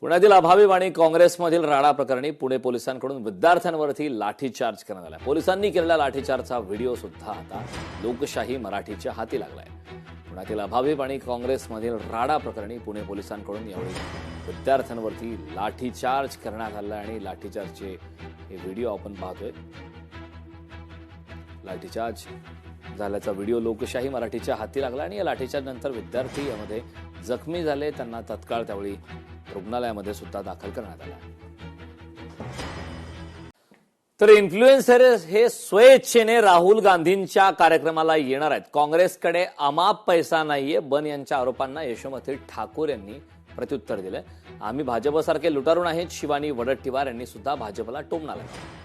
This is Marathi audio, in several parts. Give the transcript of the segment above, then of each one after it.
पुण्यातील अभाविप आणि काँग्रेसमधील राडा प्रकरणी पुणे पोलिसांकडून विद्यार्थ्यांवरती लाठीचार्ज करण्यात आला। पोलिसांनी केलेल्या लाठीचार्जचा व्हिडिओ सुद्धा आता लोकशाही मराठीच्या हाती लागलाय। पुण्यातील अभाविप आणि काँग्रेसमधील राडा प्रकरणी पुणे पोलिसांकडून यावेळी विद्यार्थ्यांवरती लाठीचार्ज करण्यात आला आणि लाठीचार्जचे हे व्हिडिओ आपण पाहतोय। लाठीचार्ज झाल्याचा व्हिडिओ लोकशाही मराठीच्या हाती लागला आणि या लाठीचार्ज नंतर विद्यार्थी यामध्ये जखमी झाले। त्यांना तत्काळ त्यावेळी रुग्णालयामध्ये सुद्धा दाखल करण्यात आला। तर इन्फ्लुएन्सर हे स्वेच्छेने राहुल गांधींच्या कार्यक्रमाला येणार आहेत। काँग्रेसकडे अमाप पैसा नाहीये, बन यांच्या आरोपांना यशोमती ठाकूर यांनी प्रत्युत्तर दिलं। आम्ही भाजपसारखे लुटारू नाहीत, शिवानी वडट्टीवार यांनी सुद्धा भाजपला टोमणार आहे।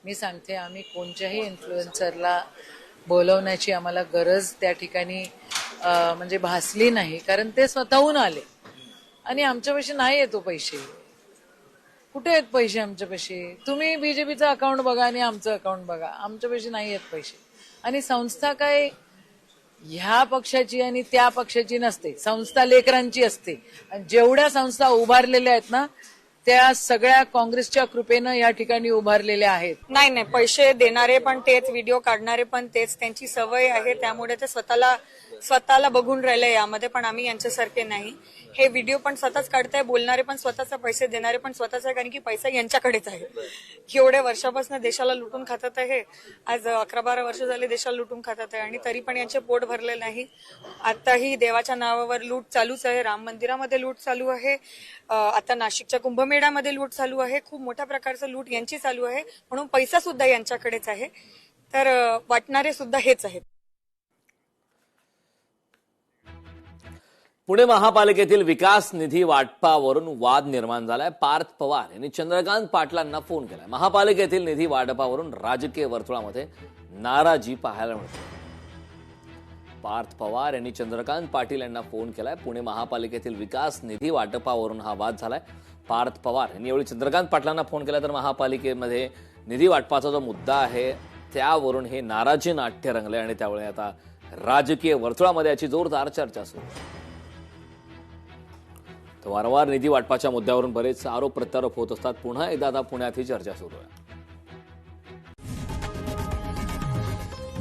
मी सांगते, आम्ही कोणत्याही इन्फ्लुएन्सरला बोलवण्याची आम्हाला गरज त्या ठिकाणी म्हणजे भासली नाही, कारण ते स्वतःहून आले आणि आमच्यापाशी नाही येतो पैसे। कुठे आहेत पैसे आमच्यापाशी? तुम्ही बीजेपीचं अकाउंट बघा आणि आमचं अकाउंट बघा, आमच्यापाशी नाही आहेत पैसे। आणि संस्था काय ह्या पक्षाची आणि त्या पक्षाची नसते, संस्था लेकरांची असते। जेवढ्या संस्था उभारलेल्या आहेत ना, त्या सगळ्या काँग्रेसच्या कृपेनं या ठिकाणी उभारलेल्या आहेत। नाही, पैसे देणारे पण तेच, व्हिडिओ काढणारे पण तेच, त्यांची सवय आहे, त्यामुळे ते स्वतःला बघून राहिले। यामध्ये पण आम्ही यांच्यासारखे नाही। हे व्हिडिओ पण स्वतःच काढताय, बोलणारे पण स्वतःचा, पैसे देणारे पण स्वतःच आहे, कारण की पैसा यांच्याकडेच आहे। एवढ्या वर्षापासून देशाला लुटून खातात आहे, आज 11-12 वर्ष झाले देशाला लुटून खातात आहे, आणि तरी पण यांचे पोट भरले नाही। आताही देवाच्या नावावर लूट चालूच आहे, राम मंदिरामध्ये लूट चालू आहे, आता नाशिकच्या कुंभमेळ्यामध्ये लूट चालू आहे, खूप मोठ्या प्रकारचं लूट यांची चालू आहे, म्हणून पैसा सुद्धा यांच्याकडेच आहे। तर वाटणारे सुद्धा हेच आहेत। पुणे महापालिकेतील विकास निधी वाटपावरून वाद निर्माण झालाय। पार्थ पवार यांनी चंद्रकांत पाटलांना फोन केलाय। महापालिकेतील निधी वाटपावरून राजकीय वर्तुळामध्ये नाराजी पाहायला मिळते। पार्थ पवार यांनी चंद्रकांत पाटील यांना फोन केलाय। पुणे महापालिकेतील विकास निधी वाटपावरून हा वाद झालाय। पार्थ पवार यांनी यावेळी चंद्रकांत पाटलांना फोन केला, तर महापालिकेमध्ये निधी वाटपाचा जो मुद्दा आहे त्यावरून हे नाराजी नाट्य रंगले आणि त्यामुळे आता राजकीय वर्तुळामध्ये याची जोरदार चर्चा सुरू आहे। तर वारंवार निधी वाटपाच्या मुद्द्यावरून बरेच आरोप प्रत्यारोप होत असतात। पुन्हा एकदा आता पुण्यात ही चर्चा सुरू आहे।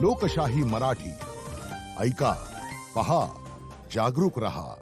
लोकशाही मराठी ऐका, पहा, जागरूक रहा।